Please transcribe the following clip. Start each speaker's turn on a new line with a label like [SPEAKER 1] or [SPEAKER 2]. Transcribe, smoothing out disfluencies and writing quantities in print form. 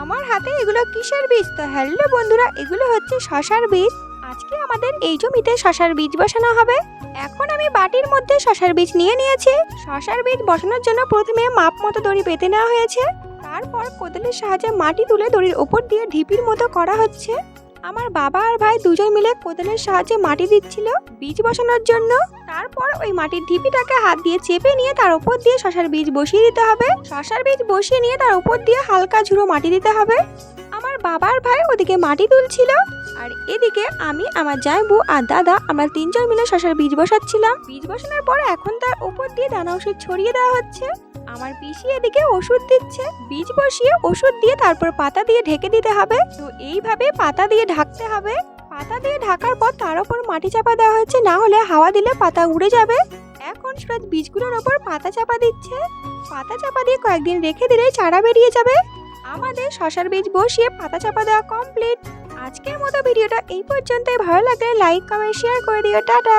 [SPEAKER 1] আমার হাতে এগুলো কিসের বীজ? তো হ্যালো বন্ধুরা, এগুলো হচ্ছে শশার বীজ। আজকে আমাদের এই জমিতে শশার বীজ বসানো হবে। এখন আমি বাটির মধ্যে শশার বীজ নিয়ে নিয়েছি। শশার বীজ বসানোর জন্য প্রথমে মাপ মতো দড়ি বেঁধে নেওয়া হয়েছে। তারপর কোদালের সাহায্যে মাটি তুলে দড়ির ওপর দিয়ে ঢিপির মতো করা হচ্ছে। আমার বাবা আর ভাই দুজন মিলে কোদালের সাহায্যে মাটি দিচ্ছিল বীজ বসানোর জন্য। তারপর ওই মাটির ঢিপিটাকে হাত দিয়ে চেপে নিয়ে তার উপর দিয়ে শশার বীজ বসিয়ে দিতে হবে। শশার বীজ বসিয়ে নিয়ে তার উপর দিয়ে হালকা ঝুড়ো মাটি দিতে হবে। আমার বাবার ভাই ওদিকে মাটি তুলছিল, আর এদিকে আমি, আমার জামাইবু আর দাদা আমরা তিনজন মিলে শশার বীজ বসাচ্ছিলাম। বীজ বসানোর পর এখন তার উপর দিয়ে দানা ওষুধ ছড়িয়ে দেওয়া হচ্ছে। আমার পিসি এদিকে ওষুধ দিচ্ছে। বীজ বসিয়ে ওষুধ দিয়ে তারপর পাতা দিয়ে ঢেকে দিতে হবে। তো এইভাবে পাতা দিয়ে ঢাকতে হবে। পাতা দিয়ে ঢাকার পর তার উপর মাটি চাপা দেওয়া হচ্ছে, না হলে হাওয়া দিলে পাতা উড়ে যাবে। এখন সুরজ বীজগুলোর ওপর পাতা চাপা দিচ্ছে। পাতা চাপা দিয়ে কয়েকদিন রেখে দিলেই চারা বেরিয়ে যাবে। আমাদের শশার বীজ বসিয়ে পাতা চাপা দেওয়া কমপ্লিট। আজকের মতো ভিডিওটা এই পর্যন্তই। ভালো লাগলে লাইক কমেন্ট শেয়ার করে দিও। টাটা।